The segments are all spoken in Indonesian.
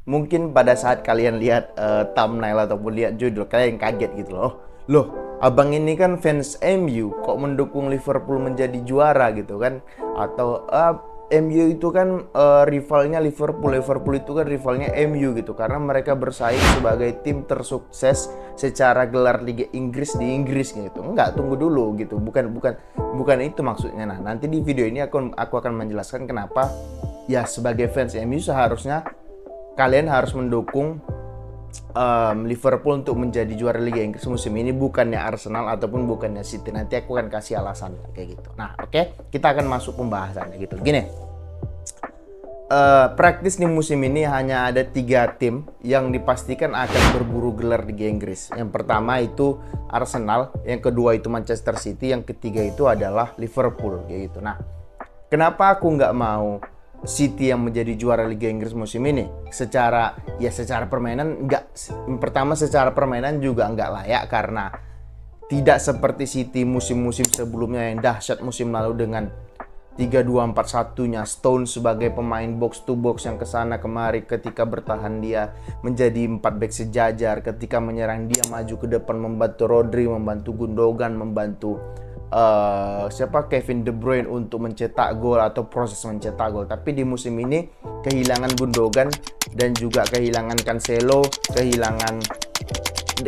mungkin pada saat kalian lihat thumbnail ataupun lihat judul, kalian kaget gitu loh. Loh, abang ini kan fans MU, kok mendukung Liverpool menjadi juara gitu kan? Atau MU itu kan rivalnya Liverpool, Liverpool itu kan rivalnya MU gitu, karena mereka bersaing sebagai tim tersukses secara gelar Liga Inggris di Inggris gitu. Enggak, tunggu dulu gitu. Bukan itu maksudnya. Nah, nanti di video ini aku akan menjelaskan kenapa ya sebagai fans MU seharusnya kalian harus mendukung Liverpool untuk menjadi juara Liga Inggris musim ini, bukannya Arsenal ataupun bukannya City. Nanti aku akan kasih alasan kayak gitu. Nah, oke, kita akan masuk pembahasannya gitu. Gini, praktis di musim ini hanya ada 3 tim yang dipastikan akan berburu gelar Liga Inggris. Yang pertama itu Arsenal, yang kedua itu Manchester City, yang ketiga itu adalah Liverpool kayak gitu. Nah, kenapa aku nggak mau City yang menjadi juara Liga Inggris musim ini? Secara permainan pertama secara permainan juga nggak layak, karena tidak seperti City musim-musim sebelumnya yang dahsyat musim lalu dengan 3-2-4-1-nya Stone sebagai pemain box to box yang kesana kemari. Ketika bertahan dia menjadi 4 back sejajar, ketika menyerang dia maju ke depan membantu Rodri, membantu Gundogan, membantu Kevin De Bruyne untuk mencetak gol atau proses mencetak gol. Tapi di musim ini kehilangan Gundogan dan juga kehilangan Cancelo, kehilangan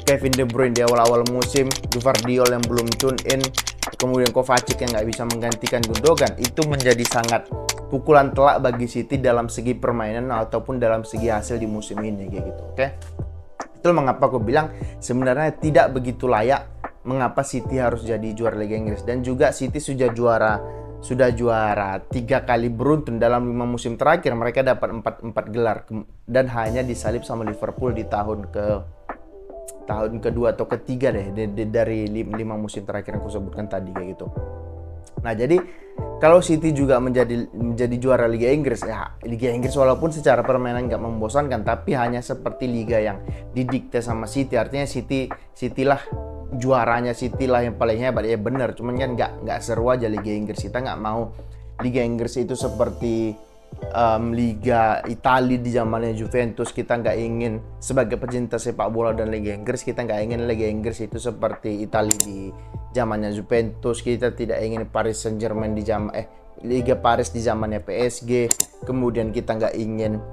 Kevin De Bruyne di awal-awal musim, Gvardiol yang belum tune in, kemudian Kovacic yang nggak bisa menggantikan Gundogan. Itu menjadi sangat pukulan telak bagi City dalam segi permainan ataupun dalam segi hasil di musim ini kayak gitu. Oke, itu mengapa aku bilang sebenarnya tidak begitu layak mengapa City harus jadi juara Liga Inggris. Dan juga City sudah juara 3 kali beruntun dalam 5 musim terakhir. Mereka dapat 4 gelar dan hanya disalip sama Liverpool di tahun kedua atau ketiga deh dari 5 musim terakhir yang aku sebutkan tadi kayak gitu. Nah, jadi kalau City juga menjadi juara Liga Inggris, ya Liga Inggris walaupun secara permainan nggak membosankan, tapi hanya seperti liga yang didikte sama City. Artinya City lah juaranya, City lah yang paling hebat. Ya benar, cuman kan nggak seru aja Liga Inggris. Kita nggak mau Liga Inggris itu seperti Liga Italia di zamannya Juventus. Kita nggak ingin, sebagai pecinta sepak bola dan Liga Inggris, kita nggak ingin Liga Inggris itu seperti Italia di zamannya Juventus. Kita tidak ingin Paris Saint-Germain di Liga Paris di zamannya PSG. Kemudian kita nggak ingin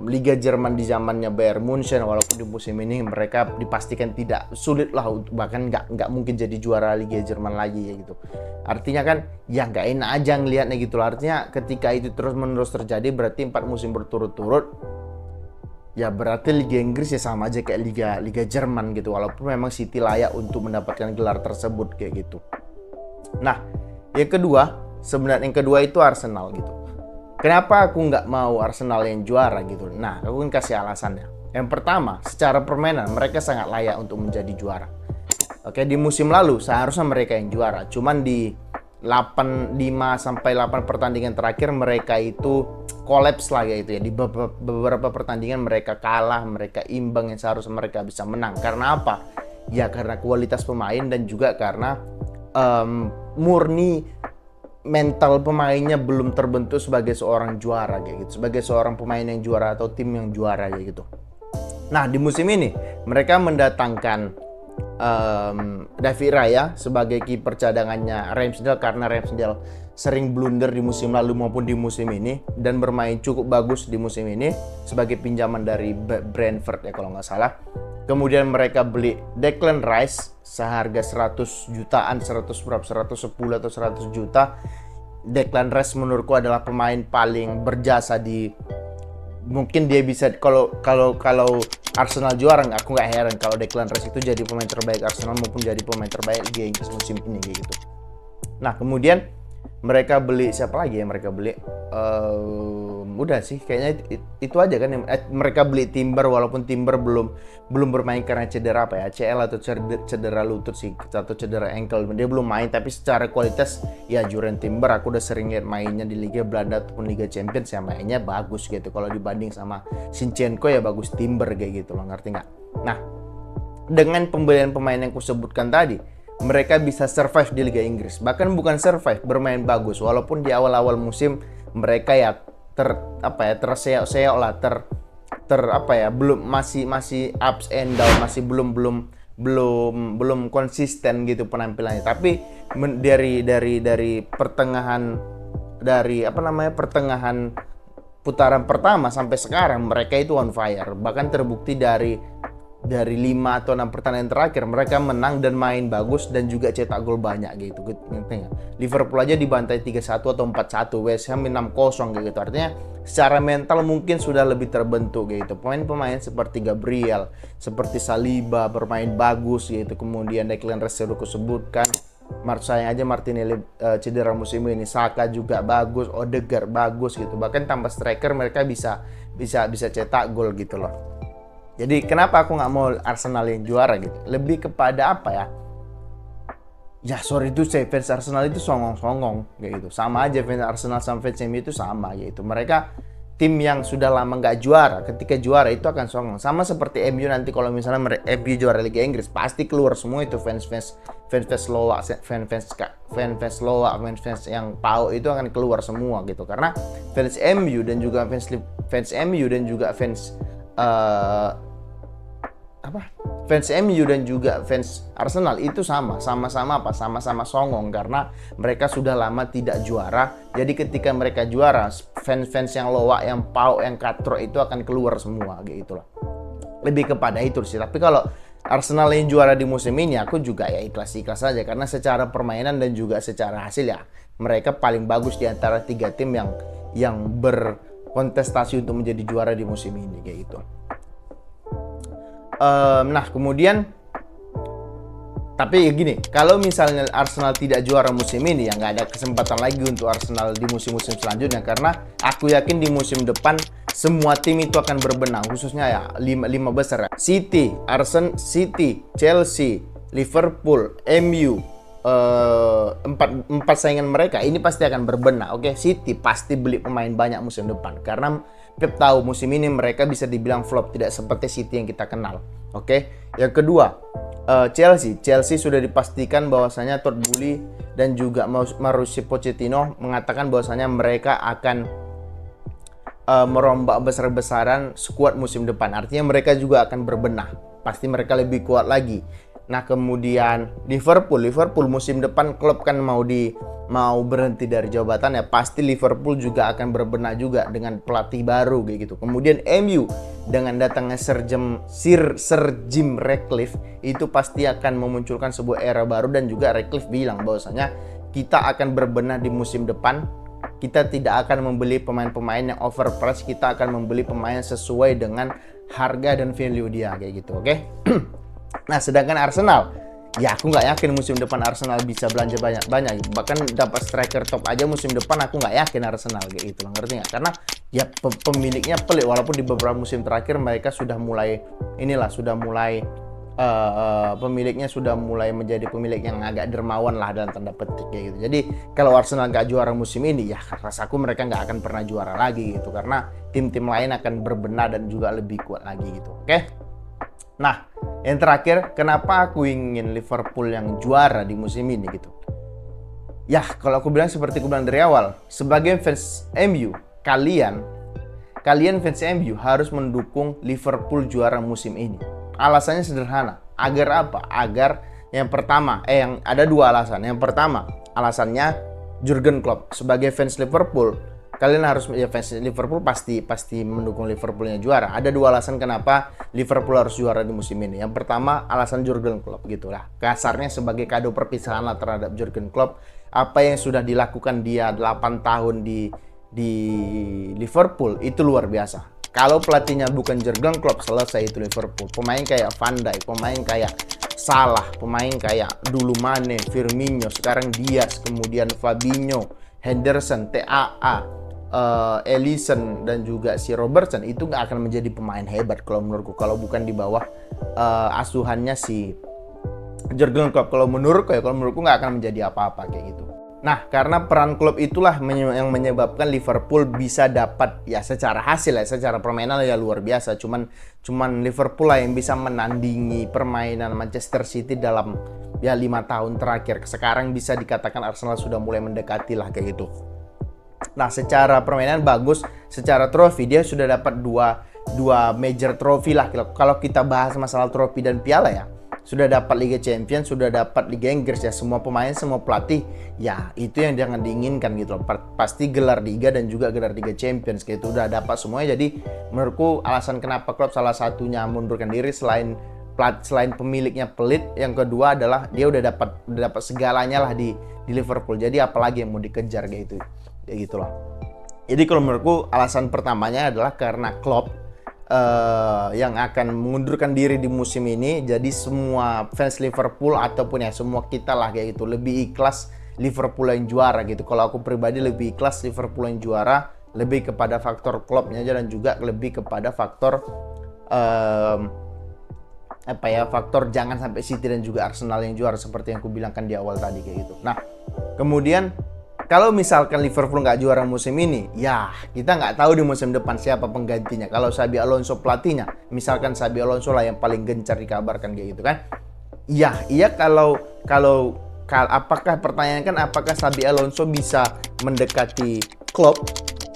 Liga Jerman di zamannya Bayern Munchen, walaupun di musim ini mereka dipastikan tidak, sulit lah, bahkan nggak mungkin jadi juara Liga Jerman lagi ya gitu. Artinya kan ya nggak enak aja ngelihatnya gitu lah. Artinya ketika itu terus menerus terjadi, berarti 4 musim berturut-turut, ya berarti Liga Inggris ya sama aja kayak Liga Jerman gitu, walaupun memang City layak untuk mendapatkan gelar tersebut kayak gitu. Nah, yang kedua itu Arsenal gitu. Kenapa aku nggak mau Arsenal yang juara gitu? Nah, aku akan kasih alasannya. Yang pertama, secara permainan mereka sangat layak untuk menjadi juara. Oke, di musim lalu seharusnya mereka yang juara. Cuman di 5 sampai 8 pertandingan terakhir mereka itu kolaps lah ya itu ya. Di beberapa pertandingan mereka kalah, mereka imbang yang seharusnya mereka bisa menang. Karena apa? Ya karena kualitas pemain dan juga karena murni mental pemainnya belum terbentuk sebagai seorang juara kayak gitu, sebagai seorang pemain yang juara atau tim yang juara kayak gitu. Nah, di musim ini mereka mendatangkan David Raya sebagai kiper cadangannya Ramsdale, karena Ramsdale sering blunder di musim lalu maupun di musim ini dan bermain cukup bagus di musim ini sebagai pinjaman dari Brentford ya kalau nggak salah. Kemudian mereka beli Declan Rice seharga 100 jutaan, 110 atau 100 juta. Declan Rice menurutku adalah pemain paling berjasa mungkin dia bisa, kalau Arsenal juara, aku nggak heran kalau Declan Rice itu jadi pemain terbaik Arsenal maupun jadi pemain terbaik Liga Inggris musim ini gitu. Nah, kemudian mereka beli siapa lagi ya? Mereka beli udah sih kayaknya itu aja kan. Mereka beli Timber, walaupun Timber belum bermain karena cedera ACL atau cedera lutut sih, atau cedera ankle. Dia belum main, tapi secara kualitas ya Jurgen Timber aku udah sering lihat mainnya di Liga Belanda ataupun Liga Champions, ya mainnya bagus gitu. Kalau dibanding sama Zinchenko ya bagus Timber kayak gitu loh, ngerti nggak? Nah, dengan pembelian pemain yang kusebutkan tadi, mereka bisa survive di Liga Inggris. Bahkan bukan survive, bermain bagus. Walaupun di awal-awal musim mereka ya terseok-seok lah, belum masih ups and down, masih belum konsisten gitu penampilannya. Tapi dari pertengahan pertengahan putaran pertama sampai sekarang mereka itu on fire. Bahkan terbukti dari 5 atau 6 pertandingan terakhir mereka menang dan main bagus dan juga cetak gol banyak gitu. Liverpool aja dibantai 3-1 atau 4-1, West Ham 6-0 gitu. Artinya secara mental mungkin sudah lebih terbentuk gitu. Pemain-pemain seperti Gabriel, seperti Saliba bermain bagus gitu. Kemudian Declan Rice sudah kusebutkan. Sayang aja Martinelli cedera musim ini. Saka juga bagus, Odegaard bagus gitu. Bahkan tanpa striker mereka bisa cetak gol gitu loh. Jadi kenapa aku nggak mau Arsenal yang juara gitu? Lebih kepada apa ya? Ya sorry itu fans Arsenal itu songong-songong kayak gitu. Sama aja fans Arsenal sama fans MU itu sama gitu. Mereka tim yang sudah lama nggak juara, ketika juara itu akan songong. Sama seperti MU nanti kalau misalnya MU juara Liga Inggris pasti keluar semua itu fans Slovak, fans yang PAO itu akan keluar semua gitu. Karena fans MU dan juga fans MU dan juga fans MU dan juga fans Arsenal itu sama-sama songong karena mereka sudah lama tidak juara. Jadi ketika mereka juara, fans yang lowak, yang PAO, yang katro itu akan keluar semua gitu loh. Lebih kepada itu sih. Tapi kalau Arsenal yang juara di musim ini, aku juga ya ikhlas-ikhlas saja karena secara permainan dan juga secara hasil ya mereka paling bagus di antara 3 tim yang berkontestasi untuk menjadi juara di musim ini kayak gitu. Nah kemudian tapi ya gini, kalau misalnya Arsenal tidak juara musim ini ya nggak ada kesempatan lagi untuk Arsenal di musim-musim selanjutnya, karena aku yakin di musim depan semua tim itu akan berbenah, khususnya ya 5 besar ya. City, Arsenal, Chelsea, Liverpool, MU, empat saingan mereka ini pasti akan berbenah. Oke, City pasti beli pemain banyak musim depan karena Pep tahu musim ini mereka bisa dibilang flop, tidak seperti City yang kita kenal. Oke, yang kedua Chelsea sudah dipastikan bahwasanya Todd Boehly dan juga Mauricio Pochettino mengatakan bahwasanya mereka akan merombak besar-besaran skuad musim depan. Artinya mereka juga akan berbenah. Pasti mereka lebih kuat lagi. Nah, kemudian Liverpool musim depan Klopp kan mau berhenti dari jabatan ya, pasti Liverpool juga akan berbenah juga dengan pelatih baru kayak gitu. Kemudian MU dengan datangnya Sir Jim Ratcliffe itu pasti akan memunculkan sebuah era baru, dan juga Ratcliffe bilang bahwasanya kita akan berbenah di musim depan. Kita tidak akan membeli pemain-pemain yang overpriced, kita akan membeli pemain sesuai dengan harga dan value dia kayak gitu, oke? Nah, sedangkan Arsenal, ya aku nggak yakin musim depan Arsenal bisa belanja banyak-banyak. Bahkan dapat striker top aja musim depan aku nggak yakin Arsenal kayak gitu, ngerti nggak? Karena ya pemiliknya pelik, walaupun di beberapa musim terakhir mereka sudah mulai pemiliknya sudah mulai menjadi pemilik yang agak dermawan lah dalam tanda petik kayak gitu. Jadi kalau Arsenal nggak juara musim ini ya rasaku mereka nggak akan pernah juara lagi gitu, karena tim-tim lain akan berbenah dan juga lebih kuat lagi gitu, oke? Nah, yang terakhir, kenapa aku ingin Liverpool yang juara di musim ini gitu? Ya, kalau aku bilang seperti aku bilang dari awal, sebagai fans MU, kalian fans MU harus mendukung Liverpool juara musim ini. Alasannya sederhana. Agar apa? Agar yang pertama, yang ada 2 alasan. Yang pertama, alasannya Jurgen Klopp. Sebagai fans Liverpool, kalian harus, ya fans Liverpool pasti mendukung Liverpoolnya juara. Ada 2 alasan kenapa Liverpool harus juara di musim ini. Yang pertama, alasan Jurgen Klopp gitulah. Kasarnya sebagai kado perpisahan lah terhadap Jurgen Klopp. Apa yang sudah dilakukan dia 8 tahun di Liverpool itu luar biasa. Kalau pelatihnya bukan Jurgen Klopp, selesai itu Liverpool. Pemain kayak Van Dijk, pemain kayak Salah, pemain kayak dulu Mane, Firmino, sekarang Diaz, kemudian Fabinho, Henderson, TAA, Alisson dan juga si Robertson itu nggak akan menjadi pemain hebat kalau menurutku, kalau bukan di bawah asuhannya si Jurgen Klopp. Kalau menurutku nggak akan menjadi apa-apa kayak gitu. Nah, karena peran Klopp itulah yang menyebabkan Liverpool bisa dapat ya secara hasil ya, secara permainan ya luar biasa. Cuman Liverpool lah yang bisa menandingi permainan Manchester City dalam ya 5 tahun terakhir. Sekarang bisa dikatakan Arsenal sudah mulai mendekati lah kayak gitu. Nah, secara permainan bagus, secara trofi dia sudah dapat dua major trophy lah. Kalau kita bahas masalah trofi dan piala ya, sudah dapat Liga Champions, sudah dapat Liga Inggris ya, semua pemain, semua pelatih ya itu yang jangan diinginkan gitu loh. Pasti gelar Liga dan juga gelar Liga Champions gitu udah dapat semuanya. Jadi menurutku alasan kenapa klub salah satunya mundurkan diri selain pemiliknya pelit, yang kedua adalah dia udah dapat segalanya lah di Liverpool. Jadi apalagi yang mau dikejar kayak gitu loh. Jadi kalau menurutku alasan pertamanya adalah karena Klopp yang akan mengundurkan diri di musim ini. Jadi semua fans Liverpool ataupun ya semua kita lah kayak gitu lebih ikhlas Liverpool yang juara gitu. Kalau aku pribadi lebih ikhlas Liverpool yang juara, lebih kepada faktor Klopp-nya aja dan juga lebih kepada faktor faktor jangan sampai City dan juga Arsenal yang juara seperti yang aku bilangkan di awal tadi kayak gitu. Nah, kemudian kalau misalkan Liverpool nggak juara musim ini, ya kita nggak tahu di musim depan siapa penggantinya. Kalau Xabi Alonso pelatihnya, misalkan Xabi Alonso lah yang paling gencar dikabarkan kayak gitu kan. Iya kalau apakah pertanyaan kan apakah Xabi Alonso bisa mendekati Klopp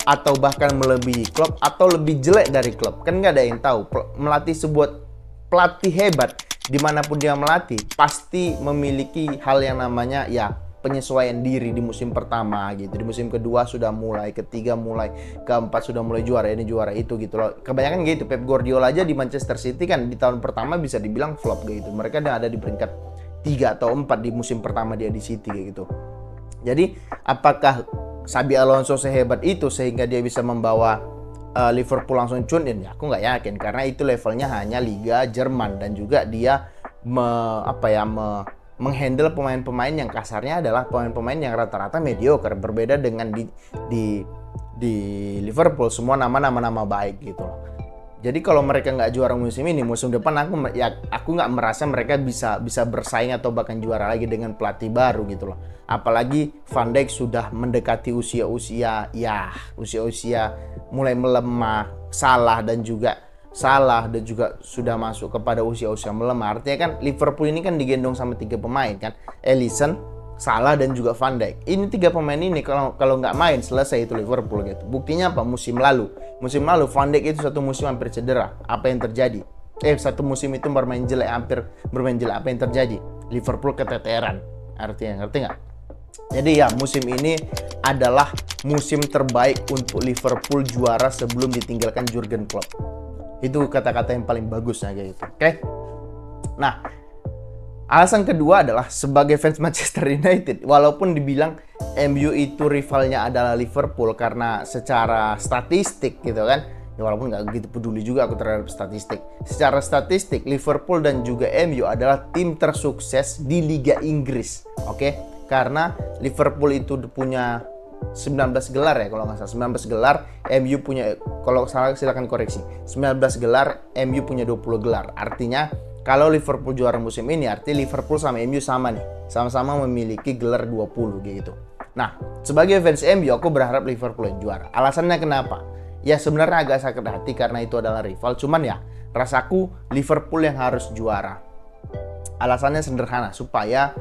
atau bahkan melebihi Klopp atau lebih jelek dari Klopp? Kan nggak ada yang tahu. Melatih sebuah pelatih hebat dimanapun dia melatih pasti memiliki hal yang namanya ya penyesuaian diri di musim pertama gitu. Di musim kedua sudah mulai, ketiga mulai, keempat sudah mulai juara ini juara itu gitu loh. Kebanyakan gitu. Pep Guardiola aja di Manchester City kan di tahun pertama bisa dibilang flop gitu. Mereka udah ada di peringkat 3 atau 4 di musim pertama dia di City kayak gitu. Jadi apakah Xabi Alonso sehebat itu sehingga dia bisa membawa Liverpool langsung tune in? Ya, aku nggak yakin karena itu levelnya hanya Liga Jerman dan juga dia menghandle pemain-pemain yang kasarnya adalah pemain-pemain yang rata-rata mediocre, berbeda dengan di Liverpool semua nama baik gitu loh. Jadi kalau mereka nggak juara musim ini, musim depan aku nggak merasa mereka bisa bersaing atau bahkan juara lagi dengan pelatih baru gitu loh. Apalagi Van Dijk sudah mendekati usia mulai melemah, Salah dan juga sudah masuk kepada usia melemah. Artinya kan Liverpool ini kan digendong sama 3 pemain kan, Alisson, Salah dan juga Van Dijk. Ini 3 pemain ini kalau nggak main selesai itu Liverpool gitu. Buktinya apa? Musim lalu Van Dijk itu satu musim hampir cedera. Apa yang terjadi? Satu musim itu hampir bermain jelek. Apa yang terjadi? Liverpool keteteran. Artinya ngerti nggak? Jadi ya musim ini adalah musim terbaik untuk Liverpool juara sebelum ditinggalkan Jurgen Klopp. Itu kata-kata yang paling bagus kayak gitu. Oke. Nah, alasan kedua adalah sebagai fans Manchester United, walaupun dibilang MU itu rivalnya adalah Liverpool karena secara statistik gitu kan. Ya walaupun nggak begitu peduli juga aku terhadap statistik. Secara statistik Liverpool dan juga MU adalah tim tersukses di Liga Inggris. Oke? Karena Liverpool itu punya 19 gelar ya kalau nggak salah, 19 gelar, MU punya, kalau salah silakan koreksi, 19 gelar, MU punya 20 gelar. Artinya kalau Liverpool juara musim ini, artinya Liverpool sama MU sama nih, sama-sama memiliki gelar 20 gitu. Nah, sebagai fans MU aku berharap Liverpool yang juara. Alasannya kenapa? Ya sebenarnya agak sakit hati karena itu adalah rival, cuman ya rasaku Liverpool yang harus juara. Alasannya sederhana, supaya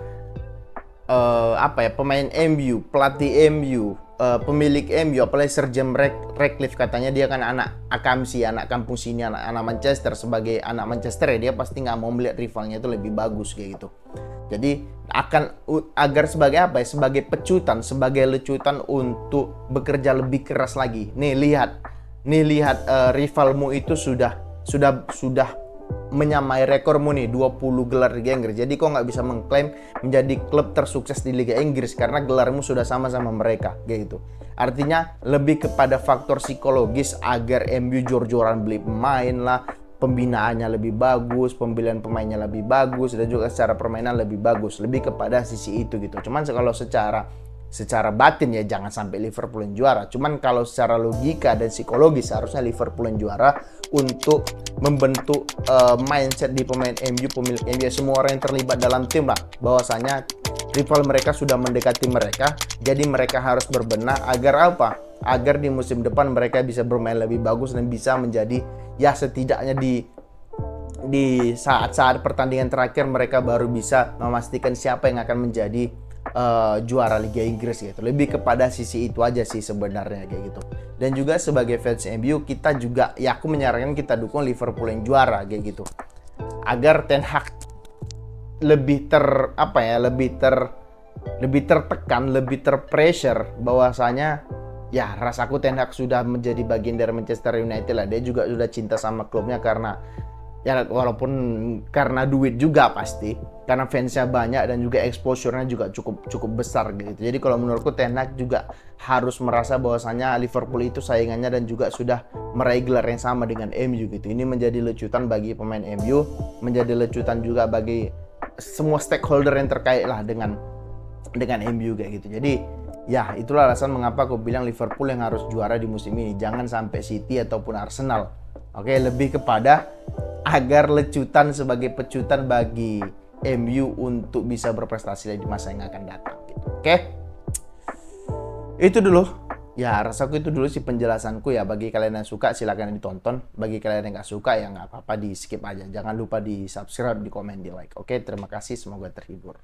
pemain MU, pelatih MU, pemilik MU, apalagi Sir Jim Ratcliffe, katanya dia kan anak Akamsi, anak kampung sini, anak Manchester. Sebagai anak Manchester ya dia pasti nggak mau melihat rivalnya itu lebih bagus kayak gitu. Jadi agar sebagai pecutan, sebagai lecutan untuk bekerja lebih keras lagi. Nih lihat rivalmu itu sudah menyamai rekormu nih 20 gelar Liga Inggris. Jadi kok nggak bisa mengklaim menjadi klub tersukses di Liga Inggris karena gelarmu sudah sama-sama mereka gitu. Artinya lebih kepada faktor psikologis agar MU jor-joran beli pemain lah, pembinaannya lebih bagus, pembelian pemainnya lebih bagus dan juga secara permainan lebih bagus. Lebih kepada sisi itu gitu. Cuman kalau secara batin ya jangan sampai Liverpool yang juara. Cuman kalau secara logika dan psikologis harusnya Liverpool yang juara untuk membentuk mindset di pemain MU, pemilik MU, semua orang yang terlibat dalam tim lah, bahwasanya rival mereka sudah mendekati mereka, jadi mereka harus berbenah agar apa? Agar di musim depan mereka bisa bermain lebih bagus dan bisa menjadi ya setidaknya di saat-saat pertandingan terakhir mereka baru bisa memastikan siapa yang akan menjadi juara Liga Inggris gitu. Lebih kepada sisi itu aja sih sebenarnya kayak gitu. Dan juga sebagai fans MU kita juga, ya aku menyarankan kita dukung Liverpool yang juara kayak gitu. Agar Ten Hag lebih lebih tertekan, lebih terpressure bahwasanya ya rasaku Ten Hag sudah menjadi bagian dari Manchester United lah. Dia juga sudah cinta sama klubnya karena ya walaupun karena duit juga pasti, karena fansnya banyak dan juga exposure-nya juga cukup besar gitu. Jadi kalau menurutku Ten Hag juga harus merasa bahwasanya Liverpool itu saingannya dan juga sudah meraih gelar yang sama dengan MU gitu. Ini menjadi lecutan bagi pemain MU, menjadi lecutan juga bagi semua stakeholder yang terkait lah dengan MU kayak gitu. Jadi ya itulah alasan mengapa aku bilang Liverpool yang harus juara di musim ini, jangan sampai City ataupun Arsenal. Oke, lebih kepada agar lecutan sebagai pecutan bagi MU untuk bisa berprestasi di masa yang akan datang gitu. Oke. Itu dulu. Ya, rasaku itu dulu sih penjelasanku ya. Bagi kalian yang suka silahkan ditonton. Bagi kalian yang nggak suka ya nggak apa-apa, di skip aja. Jangan lupa di subscribe, di komen, di like. Oke, terima kasih. Semoga terhibur.